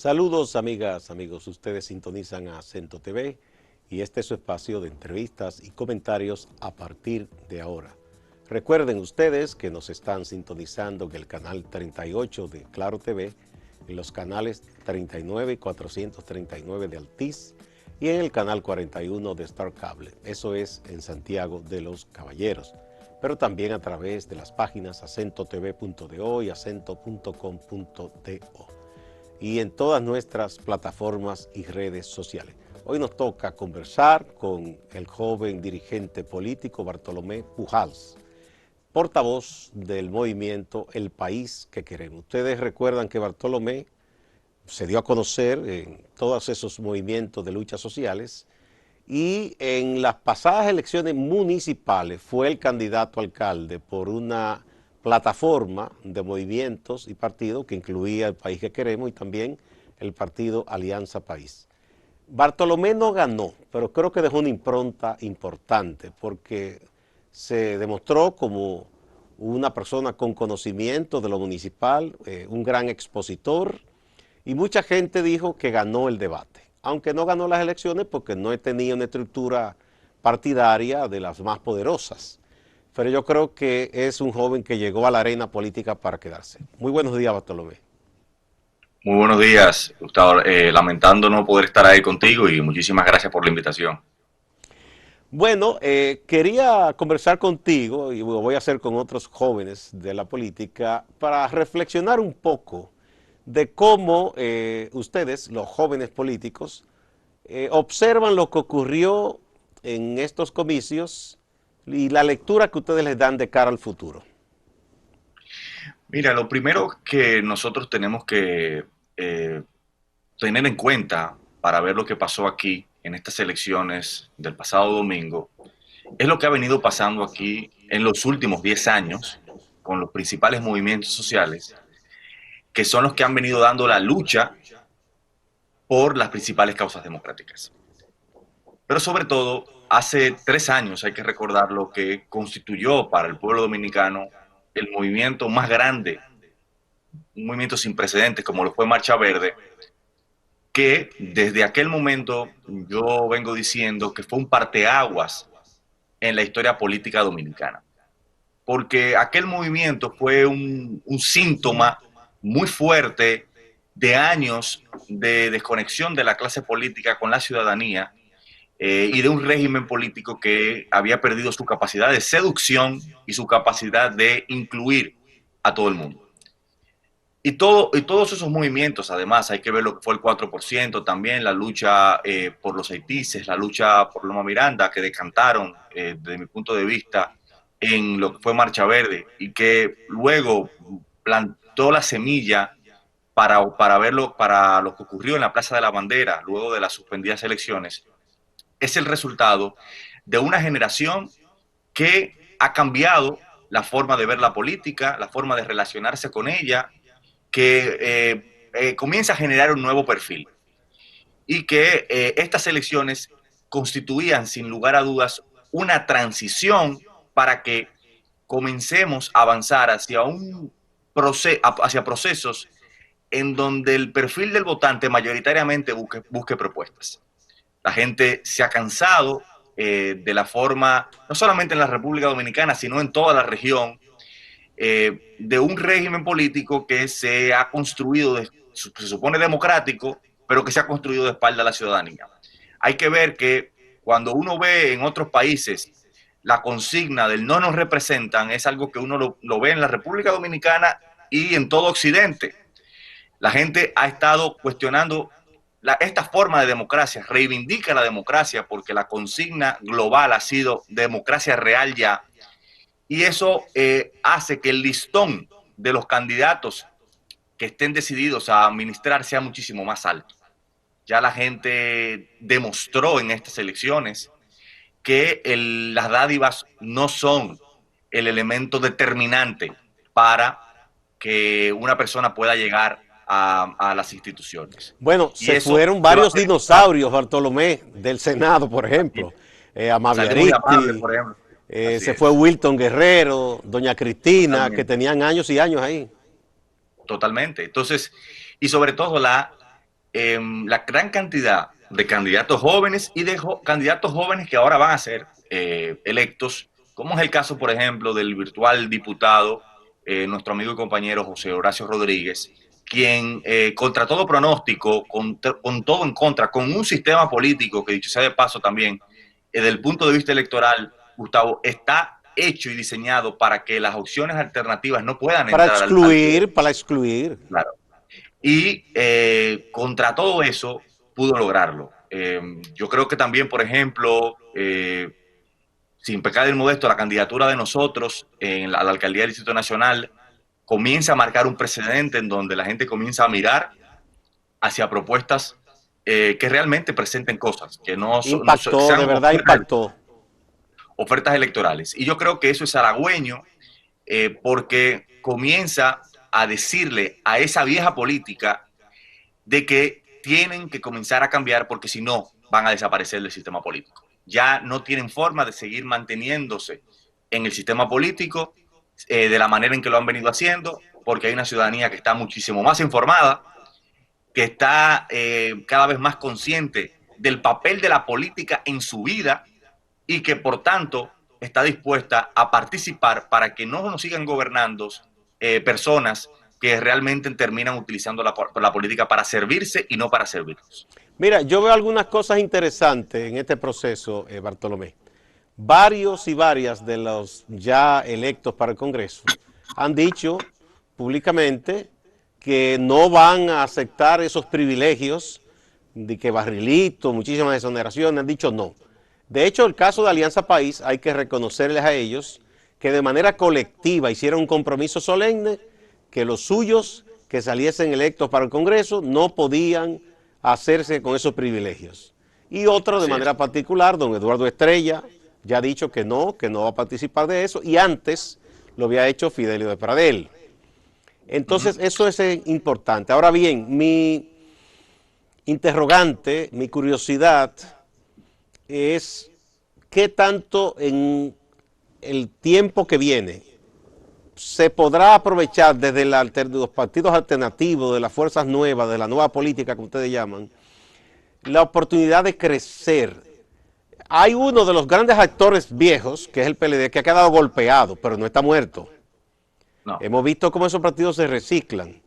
Saludos amigas, amigos, ustedes sintonizan a Acento TV y este es su espacio de entrevistas y comentarios a partir de ahora. Recuerden ustedes que nos están sintonizando en el canal 38 de Claro TV, en los canales 39 y 439 de Altiz y en el canal 41 de Star Cable, eso es en Santiago de los Caballeros, pero también a través de las páginas acentotv.do y acento.com.do y en todas nuestras plataformas y redes sociales. Hoy nos toca conversar con el joven dirigente político Bartolomé Pujals, portavoz del movimiento El País que Queremos. Ustedes recuerdan que Bartolomé se dio a conocer en todos esos movimientos de luchas sociales y en las pasadas elecciones municipales fue el candidato a alcalde por una plataforma de movimientos y partidos que incluía El País que Queremos y también el partido Alianza País. Bartolomé no ganó, pero creo que dejó una impronta importante porque se demostró como una persona con conocimiento de lo municipal, un gran expositor, y mucha gente dijo que ganó el debate, aunque no ganó las elecciones porque no tenía una estructura partidaria de las más poderosas. Pero yo creo que es un joven que llegó a la arena política para quedarse. Muy buenos días, Bartolomé. Muy buenos días, Gustavo. Lamentando no poder estar ahí contigo y muchísimas gracias por la invitación. Bueno, quería conversar contigo, y lo voy a hacer con otros jóvenes de la política, para reflexionar un poco de cómo ustedes, los jóvenes políticos, observan lo que ocurrió en estos comicios y la lectura que ustedes les dan de cara al futuro. Mira, lo primero que nosotros tenemos que eh, tener en cuenta para ver lo que pasó aquí en estas elecciones del pasado domingo es lo que ha venido pasando aquí en los últimos 10 años con los principales movimientos sociales, que son los que han venido dando la lucha por las principales causas democráticas. Pero sobre todo, hace 3 años, hay que recordar lo que constituyó para el pueblo dominicano el movimiento más grande, un movimiento sin precedentes como lo fue Marcha Verde, que desde aquel momento yo vengo diciendo que fue un parteaguas en la historia política dominicana. Porque aquel movimiento fue un síntoma muy fuerte de años de desconexión de la clase política con la ciudadanía, y de un régimen político que había perdido su capacidad de seducción y su capacidad de incluir a todo el mundo. Y todos esos movimientos, además, hay que ver lo que fue el 4%, también la lucha por los haitises, la lucha por Loma Miranda, que decantaron, desde mi punto de vista, en lo que fue Marcha Verde, y que luego plantó la semilla para lo que ocurrió en la Plaza de la Bandera, luego de las suspendidas elecciones. Es el resultado de una generación que ha cambiado la forma de ver la política, la forma de relacionarse con ella, que comienza a generar un nuevo perfil y que estas elecciones constituían sin lugar a dudas una transición para que comencemos a avanzar hacia procesos en donde el perfil del votante mayoritariamente busque propuestas. La gente se ha cansado de la forma, no solamente en la República Dominicana, sino en toda la región, de un régimen político que se ha construido, se supone democrático, pero que se ha construido de espalda a la ciudadanía. Hay que ver que cuando uno ve en otros países la consigna del no nos representan, es algo que uno lo ve en la República Dominicana y en todo Occidente. La gente ha estado cuestionando esta forma de democracia, reivindica la democracia porque la consigna global ha sido democracia real ya, y eso hace que el listón de los candidatos que estén decididos a administrar sea muchísimo más alto. Ya la gente demostró en estas elecciones que las dádivas no son el elemento determinante para que una persona pueda llegar a las instituciones. Bueno, Y se eso fueron debe varios ser importante. dinosaurios, Bartolomé, del Senado, por ejemplo. Salimos de amable, Amaviaristi, por ejemplo. Así se fue es. Wilton Guerrero, doña Cristina, que Totalmente. tenían años y años ahí. Totalmente. Entonces, y sobre todo la gran cantidad de candidatos jóvenes y de candidatos jóvenes que ahora van a ser electos, como es el caso, por ejemplo, del virtual diputado, nuestro amigo y compañero José Horacio Rodríguez, quien contra todo pronóstico, con todo en contra, con un sistema político que, dicho sea de paso también, desde el punto de vista electoral, Gustavo, está hecho y diseñado para que las opciones alternativas no puedan Para entrar excluir, para excluir. Claro. Y contra todo eso pudo lograrlo. Yo creo que también, por ejemplo, sin pecar del modesto, la candidatura de nosotros a la alcaldía del Distrito Nacional comienza a marcar un precedente en donde la gente comienza a mirar hacia propuestas que realmente presenten cosas, que que Impactó, sean de verdad impactó. ofertas electorales. Y yo creo que eso es halagüeño porque comienza a decirle a esa vieja política de que tienen que comenzar a cambiar porque si no van a desaparecer del sistema político. Ya no tienen forma de seguir manteniéndose en el sistema político de la manera en que lo han venido haciendo, porque hay una ciudadanía que está muchísimo más informada, que está cada vez más consciente del papel de la política en su vida y que por tanto está dispuesta a participar para que no nos sigan gobernando personas que realmente terminan utilizando la política para servirse y no para servirnos. Mira, yo veo algunas cosas interesantes en este proceso, Bartolomé. Varios y varias de los ya electos para el Congreso han dicho públicamente que no van a aceptar esos privilegios de que barrilito, muchísimas exoneraciones, han dicho no. De hecho, el caso de Alianza País, hay que reconocerles a ellos que de manera colectiva hicieron un compromiso solemne que los suyos que saliesen electos para el Congreso no podían hacerse con esos privilegios. Y otro de manera particular, don Eduardo Estrella, ya ha dicho que no va a participar de eso, y antes lo había hecho Fidelio de Pradel. Entonces, eso es importante. Ahora bien, mi interrogante, mi curiosidad es qué tanto en el tiempo que viene se podrá aprovechar desde los partidos alternativos, de las fuerzas nuevas, de la nueva política que ustedes llaman, la oportunidad de crecer. Hay uno de los grandes actores viejos, que es el PLD, que ha quedado golpeado, pero no está muerto. No. Hemos visto cómo esos partidos se reciclan.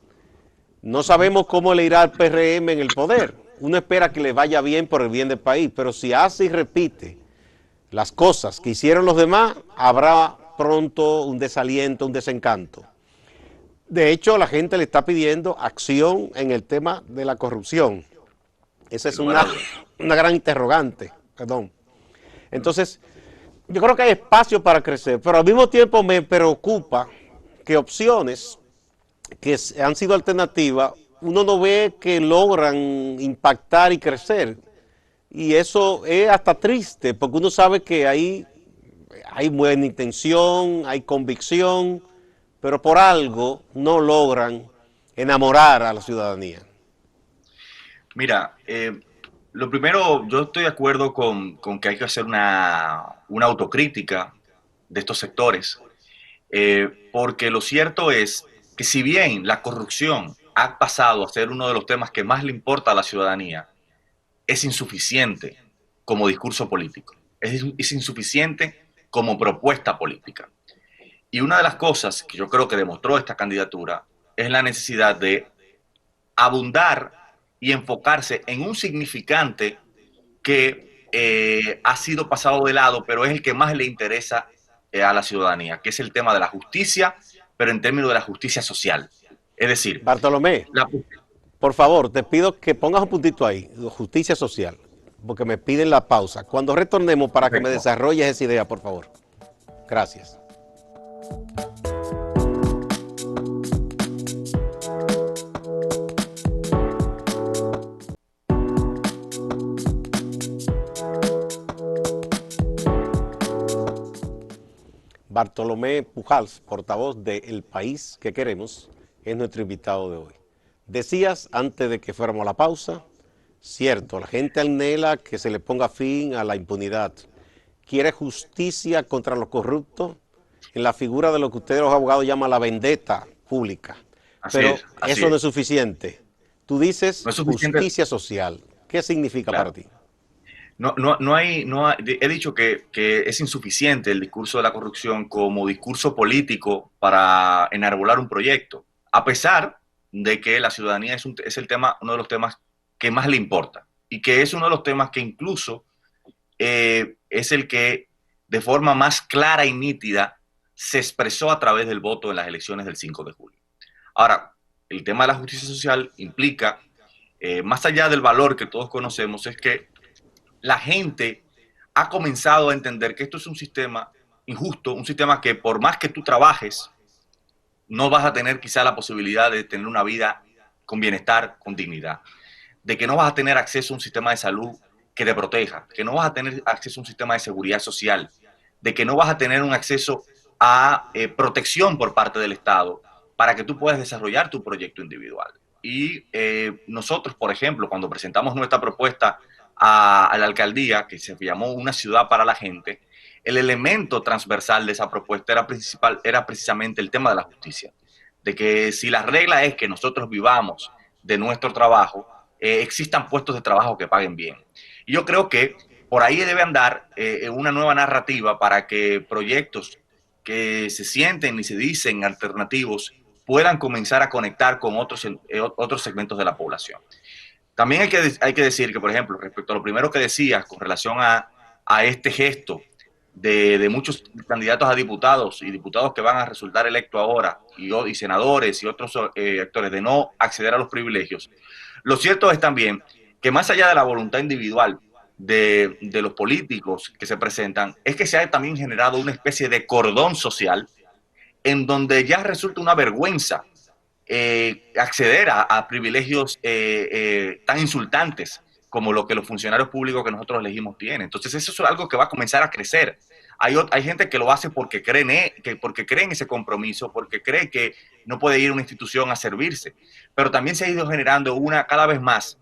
No sabemos cómo le irá al PRM en el poder. Uno espera que le vaya bien por el bien del país, pero si hace y repite las cosas que hicieron los demás, habrá pronto un desaliento, un desencanto. De hecho, la gente le está pidiendo acción en el tema de la corrupción. Esa es una gran interrogante. Perdón. Entonces, yo creo que hay espacio para crecer, pero al mismo tiempo me preocupa que opciones que han sido alternativas, uno no ve que logran impactar y crecer. Y eso es hasta triste, porque uno sabe que hay buena intención, hay convicción, pero por algo no logran enamorar a la ciudadanía. Mira, lo primero, yo estoy de acuerdo con que hay que hacer una autocrítica de estos sectores, porque lo cierto es que si bien la corrupción ha pasado a ser uno de los temas que más le importa a la ciudadanía, es insuficiente como discurso político, es insuficiente como propuesta política. Y una de las cosas que yo creo que demostró esta candidatura es la necesidad de abundar y enfocarse en un significante que ha sido pasado de lado, pero es el que más le interesa a la ciudadanía, que es el tema de la justicia, pero en términos de la justicia social. Es decir, Bartolomé, por favor, te pido que pongas un puntito ahí, justicia social, porque me piden la pausa. Cuando retornemos, para que me desarrolles esa idea, por favor. Gracias. Bartolomé Pujals, portavoz de El País que Queremos, es nuestro invitado de hoy. Decías antes de que fuéramos a la pausa, cierto, la gente anhela que se le ponga fin a la impunidad. Quiere justicia contra los corruptos en la figura de lo que ustedes los abogados llaman la vendetta pública. Pero eso no es suficiente. Tú dices No es suficiente. justicia social. ¿Qué significa para Claro. ti? He dicho que es insuficiente el discurso de la corrupción como discurso político para enarbolar un proyecto, a pesar de que la ciudadanía es el tema, uno de los temas que más le importa y que es uno de los temas que incluso es el que de forma más clara y nítida se expresó a través del voto en las elecciones del 5 de julio. Ahora, el tema de la justicia social implica, más allá del valor que todos conocemos, es que la gente ha comenzado a entender que esto es un sistema injusto, un sistema que por más que tú trabajes, no vas a tener quizá la posibilidad de tener una vida con bienestar, con dignidad, de que no vas a tener acceso a un sistema de salud que te proteja, que no vas a tener acceso a un sistema de seguridad social, de que no vas a tener un acceso a protección por parte del Estado para que tú puedas desarrollar tu proyecto individual. Y nosotros, por ejemplo, cuando presentamos nuestra propuesta a la alcaldía, que se llamó Una ciudad para la gente, el elemento transversal de esa propuesta era precisamente el tema de la justicia. De que si la regla es que nosotros vivamos de nuestro trabajo, existan puestos de trabajo que paguen bien. Y yo creo que por ahí debe andar una nueva narrativa para que proyectos que se sienten y se dicen alternativos puedan comenzar a conectar con otros segmentos de la población. También hay que decir que, por ejemplo, respecto a lo primero que decías con relación a este gesto de muchos candidatos a diputados y diputados que van a resultar electos ahora y senadores y otros actores de no acceder a los privilegios, lo cierto es también que más allá de la voluntad individual de los políticos que se presentan, es que se ha también generado una especie de cordón social en donde ya resulta una vergüenza acceder a privilegios tan insultantes como lo que los funcionarios públicos que nosotros elegimos tienen. Entonces eso es algo que va a comenzar a crecer. Hay gente que lo hace porque porque cree en ese compromiso, porque cree que no puede ir a una institución a servirse, pero también se ha ido generando cada vez más,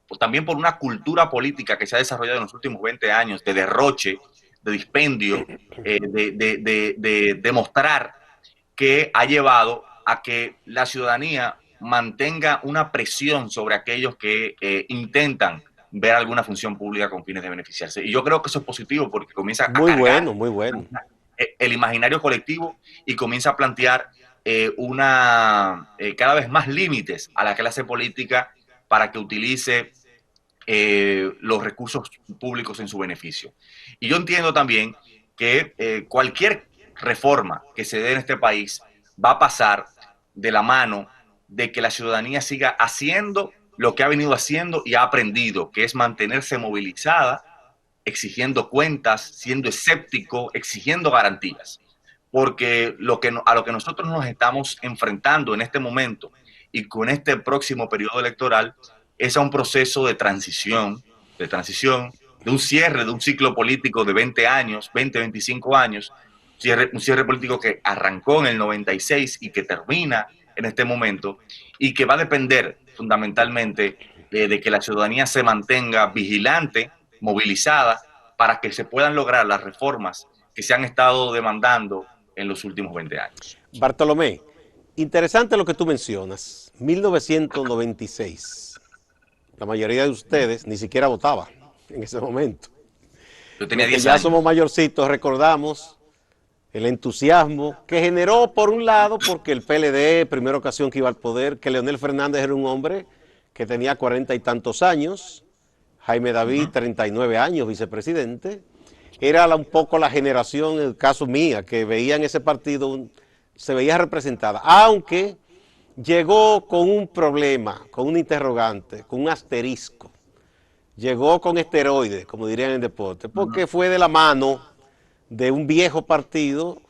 pues también por una cultura política que se ha desarrollado en los últimos 20 años de derroche, de dispendio, de mostrar que ha llevado a que la ciudadanía mantenga una presión sobre aquellos que intentan ver alguna función pública con fines de beneficiarse. Y yo creo que eso es positivo porque comienza a Muy bueno, cargar muy bueno. el imaginario colectivo y comienza a plantear cada vez más límites a la clase política para que utilice los recursos públicos en su beneficio. Y yo entiendo también que cualquier reforma que se dé en este país va a pasar de la mano de que la ciudadanía siga haciendo lo que ha venido haciendo y ha aprendido, que es mantenerse movilizada, exigiendo cuentas, siendo escéptico, exigiendo garantías. Porque a lo que nosotros nos estamos enfrentando en este momento y con este próximo periodo electoral es a un proceso de un cierre de un ciclo político de 20 años, 20, 25 años, un cierre político que arrancó en el 96 y que termina en este momento y que va a depender fundamentalmente de que la ciudadanía se mantenga vigilante, movilizada, para que se puedan lograr las reformas que se han estado demandando en los últimos 20 años. Bartolomé, interesante lo que tú mencionas. 1996. La mayoría de ustedes ni siquiera votaba en ese momento. Yo tenía Los que 10 ya años. somos mayorcitos recordamos el entusiasmo que generó, por un lado, porque el PLD, primera ocasión que iba al poder, que Leonel Fernández era un hombre que tenía 40 y tantos años, Jaime David, 39 años, vicepresidente. Era un poco la generación, en el caso mía, que veía en ese partido, se veía representada, aunque llegó con un problema, con un interrogante, con un asterisco. Llegó con esteroides, como dirían en deporte, porque fue de la mano de un viejo partido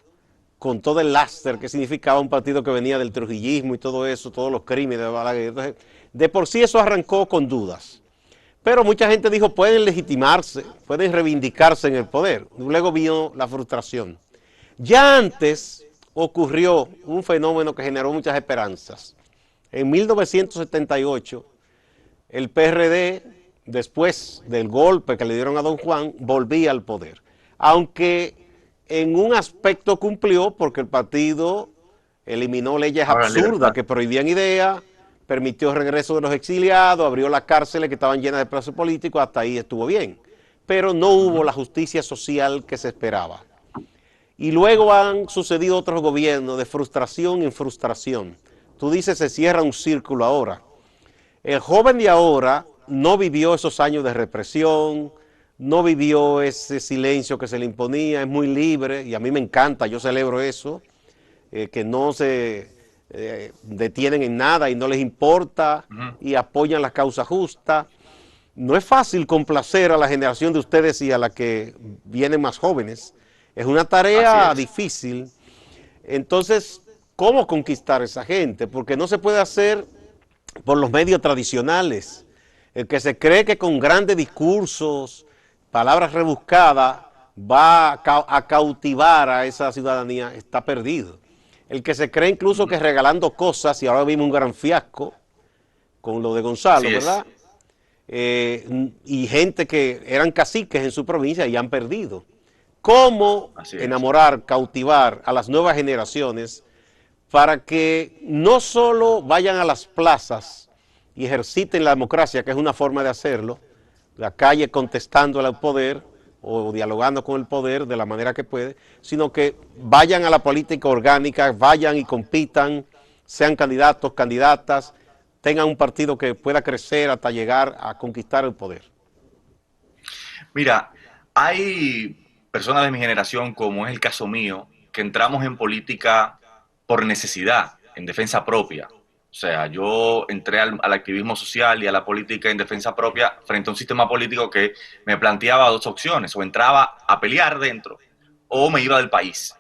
con todo el lastre que significaba un partido que venía del trujillismo y todo eso, todos los crímenes de Balaguer. Entonces, de por sí eso arrancó con dudas. Pero mucha gente dijo, pueden legitimarse, pueden reivindicarse en el poder. Luego vino la frustración. Ya antes ocurrió un fenómeno que generó muchas esperanzas. En 1978, el PRD, después del golpe que le dieron a don Juan, volvía al poder. Aunque en un aspecto cumplió porque el partido eliminó leyes absurdas que prohibían ideas, permitió el regreso de los exiliados, abrió las cárceles que estaban llenas de presos políticos, hasta ahí estuvo bien. Pero no hubo la justicia social que se esperaba. Y luego han sucedido otros gobiernos de frustración en frustración. Tú dices, se cierra un círculo ahora. El joven de ahora no vivió esos años de represión, no vivió ese silencio que se le imponía, es muy libre y a mí me encanta, yo celebro eso, que no se detienen en nada y no les importa y apoyan la causa justa. No es fácil complacer a la generación de ustedes y a la que vienen más jóvenes. Es una tarea difícil. Entonces, ¿cómo conquistar a esa gente? Porque no se puede hacer por los medios tradicionales. El que se cree que con grandes discursos, palabras rebuscadas, va a cautivar a esa ciudadanía, está perdido. El que se cree incluso que regalando cosas, y ahora vimos un gran fiasco con lo de Gonzalo, ¿verdad? Y gente que eran caciques en su provincia y han perdido. ¿Cómo enamorar, cautivar a las nuevas generaciones para que no solo vayan a las plazas y ejerciten la democracia, que es una forma de hacerlo, la calle contestando al poder o dialogando con el poder de la manera que puede, sino que vayan a la política orgánica, vayan y compitan, sean candidatos, candidatas, tengan un partido que pueda crecer hasta llegar a conquistar el poder? Mira, hay personas de mi generación, como es el caso mío, que entramos en política por necesidad, en defensa propia. O sea, yo entré al activismo social y a la política en defensa propia frente a un sistema político que me planteaba dos opciones: o entraba a pelear dentro o me iba del país.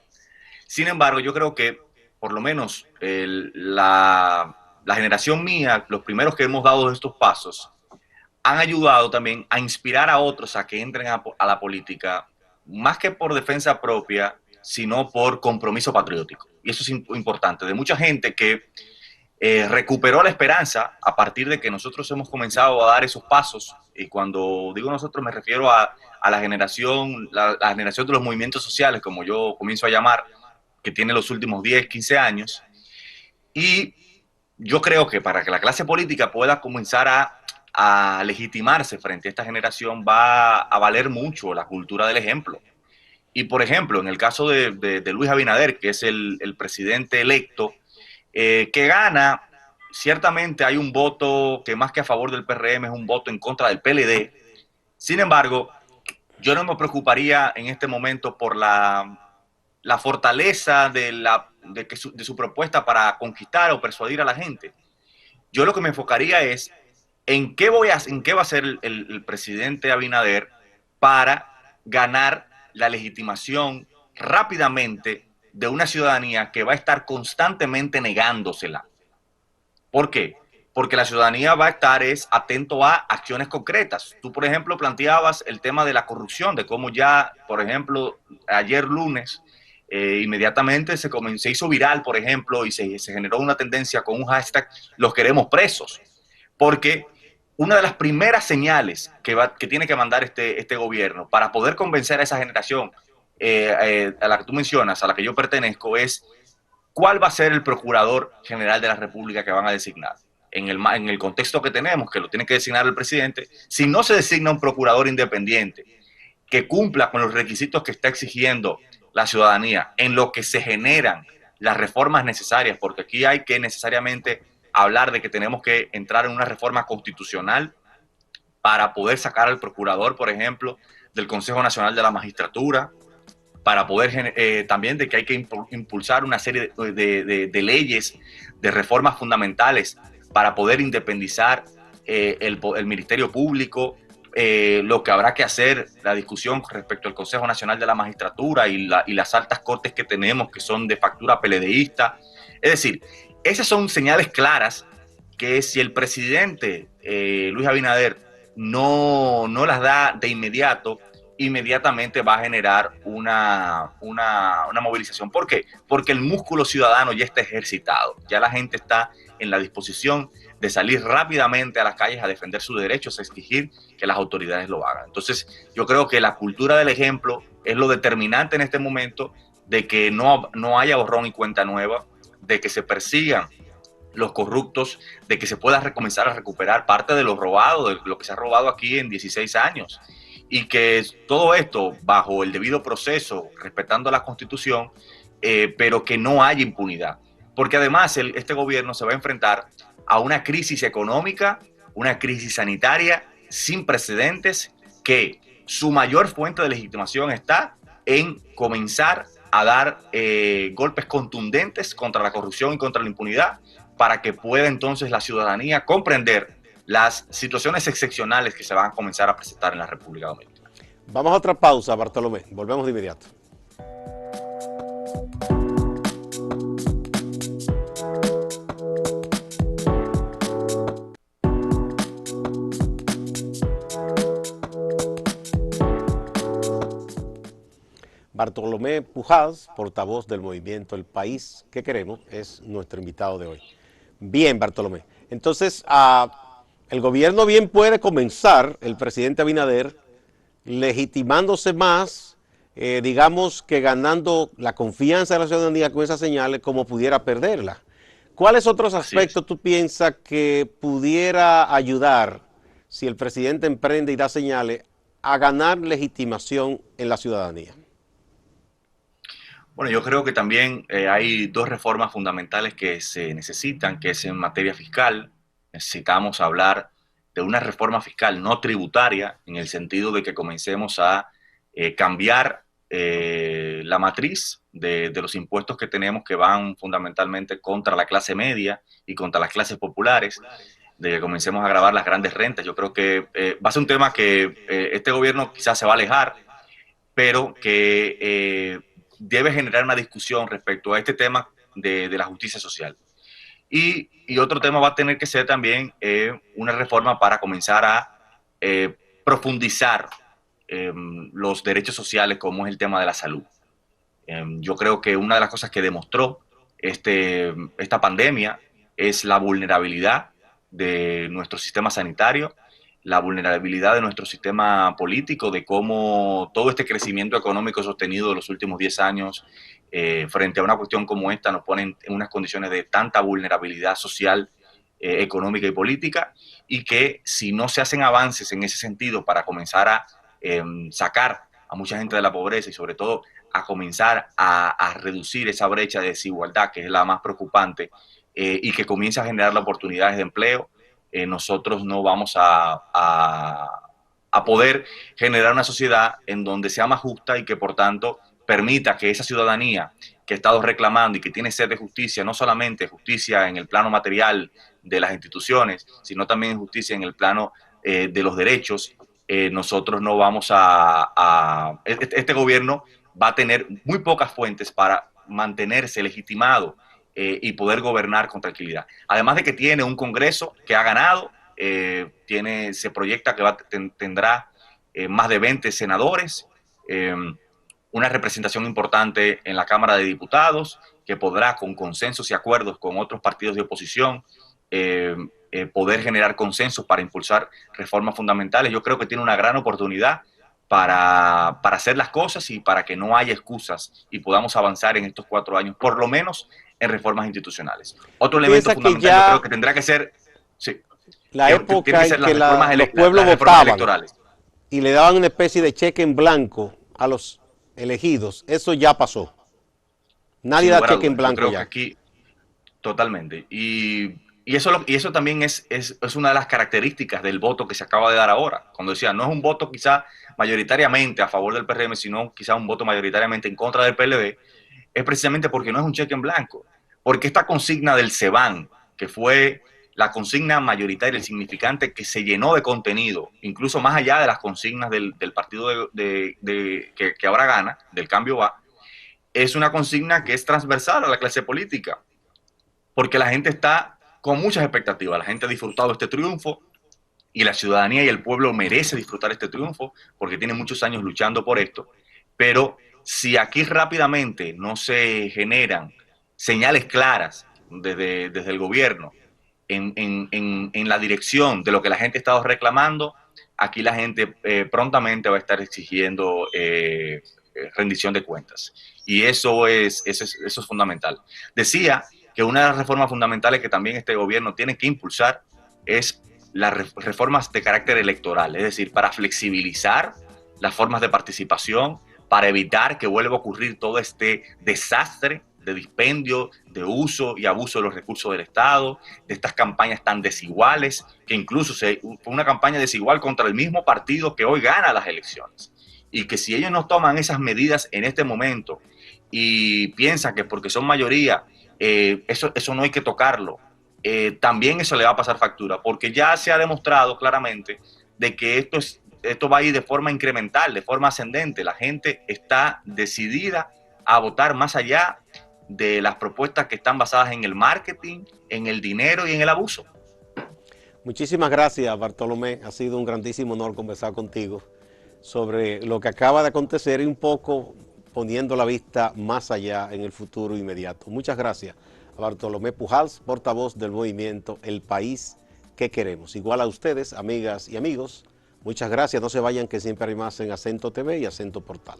Sin embargo, yo creo que por lo menos la generación mía, los primeros que hemos dado estos pasos, han ayudado también a inspirar a otros a que entren a la política, más que por defensa propia, sino por compromiso patriótico. Y eso es importante, de mucha gente que recuperó la esperanza a partir de que nosotros hemos comenzado a dar esos pasos. Y cuando digo nosotros me refiero a la generación de los movimientos sociales, como yo comienzo a llamar, que tiene los últimos 10, 15 años. Y yo creo que para que la clase política pueda comenzar a legitimarse frente a esta generación, va a valer mucho la cultura del ejemplo. Y por ejemplo, en el caso de Luis Abinader, que es el presidente electo, que gana, ciertamente hay un voto que más que a favor del PRM es un voto en contra del PLD. Sin embargo, yo no me preocuparía en este momento por la fortaleza de su propuesta para conquistar o persuadir a la gente. Yo lo que me enfocaría es en qué va a hacer el presidente Abinader para ganar la legitimación rápidamente de una ciudadanía que va a estar constantemente negándosela. ¿Por qué? Porque la ciudadanía va a estar atento a acciones concretas. Tú, por ejemplo, planteabas el tema de la corrupción, de cómo ya, por ejemplo, ayer lunes, inmediatamente se hizo viral, por ejemplo, y se generó una tendencia con un hashtag, los queremos presos. Porque una de las primeras señales que tiene que mandar este gobierno para poder convencer a esa generación a la que tú mencionas, a la que yo pertenezco, es cuál va a ser el procurador general de la República que van a designar. En el contexto que tenemos, que lo tiene que designar el presidente, si no se designa un procurador independiente que cumpla con los requisitos que está exigiendo la ciudadanía, en lo que se generan las reformas necesarias, porque aquí hay que necesariamente hablar de que tenemos que entrar en una reforma constitucional para poder sacar al procurador, por ejemplo, del Consejo Nacional de la Magistratura, para poder también de que hay que impulsar una serie de leyes, de reformas fundamentales para poder independizar el Ministerio Público, lo que habrá que hacer, la discusión respecto al Consejo Nacional de la Magistratura y las altas cortes que tenemos, que son de factura peledeísta. Es decir, esas son señales claras que si el presidente Luis Abinader no las da de inmediatamente va a generar una movilización. ¿Por qué? Porque el músculo ciudadano ya está ejercitado, ya la gente está en la disposición de salir rápidamente a las calles a defender sus derechos, a exigir que las autoridades lo hagan. Entonces, yo creo que la cultura del ejemplo es lo determinante en este momento de que no haya borrón y cuenta nueva, de que se persigan los corruptos, de que se pueda comenzar a recuperar parte de lo robado, de lo que se ha robado aquí en 16 años. Y que todo esto bajo el debido proceso, respetando la Constitución, pero que no haya impunidad. Porque además este gobierno se va a enfrentar a una crisis económica, una crisis sanitaria sin precedentes, que su mayor fuente de legitimación está en comenzar a dar golpes contundentes contra la corrupción y contra la impunidad, para que pueda entonces la ciudadanía comprender las situaciones excepcionales que se van a comenzar a presentar en la República Dominicana. Vamos a otra pausa, Bartolomé. Volvemos de inmediato. Bartolomé Pujals, portavoz del movimiento El País que Queremos, es nuestro invitado de hoy. Bien, Bartolomé. Entonces, el gobierno bien puede comenzar, el presidente Abinader, legitimándose más, digamos que ganando la confianza de la ciudadanía con esas señales, como pudiera perderla. ¿Cuáles otros aspectos tú piensas que pudiera ayudar, si el presidente emprende y da señales, a ganar legitimación en la ciudadanía? Bueno, yo creo que también hay dos reformas fundamentales que se necesitan, que es en materia fiscal. Necesitamos hablar de una reforma fiscal no tributaria, en el sentido de que comencemos a cambiar la matriz de los impuestos que tenemos, que van fundamentalmente contra la clase media y contra las clases populares, de que comencemos a grabar las grandes rentas. Yo creo que va a ser un tema que este gobierno quizás se va a alejar, pero que debe generar una discusión respecto a este tema de la justicia social. Y otro tema va a tener que ser también una reforma para comenzar a profundizar los derechos sociales, como es el tema de la salud. Yo creo que una de las cosas que demostró esta pandemia es la vulnerabilidad de nuestro sistema sanitario, la vulnerabilidad de nuestro sistema político, de cómo todo este crecimiento económico sostenido de los últimos 10 años frente a una cuestión como esta nos pone en unas condiciones de tanta vulnerabilidad social, económica y política, y que si no se hacen avances en ese sentido para comenzar a sacar a mucha gente de la pobreza y sobre todo a comenzar a reducir esa brecha de desigualdad, que es la más preocupante, y que comience a generar oportunidades de empleo, nosotros no vamos a poder generar una sociedad en donde sea más justa y que por tanto permita que esa ciudadanía que ha estado reclamando y que tiene sed de justicia, no solamente justicia en el plano material de las instituciones, sino también justicia en el plano de los derechos, nosotros no vamos este gobierno va a tener muy pocas fuentes para mantenerse legitimado y poder gobernar con tranquilidad. Además de que tiene un Congreso que ha ganado, se proyecta que tendrá más de 20 senadores, una representación importante en la Cámara de Diputados, que podrá, con consensos y acuerdos con otros partidos de oposición, poder generar consensos para impulsar reformas fundamentales. Yo creo que tiene una gran oportunidad para hacer las cosas y para que no haya excusas y podamos avanzar en estos 4 años, por lo menos en reformas institucionales. Otro elemento fundamental, yo creo que tendrá que ser, sí, la época en que los pueblos votaban y le daban una especie de cheque en blanco a los elegidos, eso ya pasó. Nadie da cheque en blanco ya. Aquí, totalmente. Y eso también es una de las características del voto que se acaba de dar ahora. Cuando decía, no es un voto quizá mayoritariamente a favor del PRM, sino quizá un voto mayoritariamente en contra del PLD, es precisamente porque no es un cheque en blanco. Porque esta consigna del CEBAN, que fue la consigna mayoritaria, el significante que se llenó de contenido, incluso más allá de las consignas del partido que ahora gana, del Cambio Va, es una consigna que es transversal a la clase política, porque la gente está con muchas expectativas. La gente ha disfrutado este triunfo y la ciudadanía y el pueblo merece disfrutar este triunfo porque tiene muchos años luchando por esto. Pero si aquí rápidamente no se generan señales claras desde el gobierno en la dirección de lo que la gente ha estado reclamando, aquí la gente prontamente va a estar exigiendo rendición de cuentas. Y eso es fundamental. Decía que una de las reformas fundamentales que también este gobierno tiene que impulsar es las reformas de carácter electoral, es decir, para flexibilizar las formas de participación, para evitar que vuelva a ocurrir todo este desastre de dispendio, de uso y abuso de los recursos del Estado, de estas campañas tan desiguales, que incluso fue una campaña desigual contra el mismo partido que hoy gana las elecciones. Y que si ellos no toman esas medidas en este momento y piensan que porque son mayoría, eso no hay que tocarlo, también eso le va a pasar factura, porque ya se ha demostrado claramente de que esto va a ir de forma incremental, de forma ascendente. La gente está decidida a votar más allá de las propuestas que están basadas en el marketing, en el dinero y en el abuso. Muchísimas gracias, Bartolomé. Ha sido un grandísimo honor conversar contigo sobre lo que acaba de acontecer y un poco poniendo la vista más allá en el futuro inmediato. Muchas gracias a Bartolomé Pujals, portavoz del movimiento El País que Queremos. Igual a ustedes, amigas y amigos, muchas gracias. No se vayan, que siempre hay más en Acento TV y Acento Portal.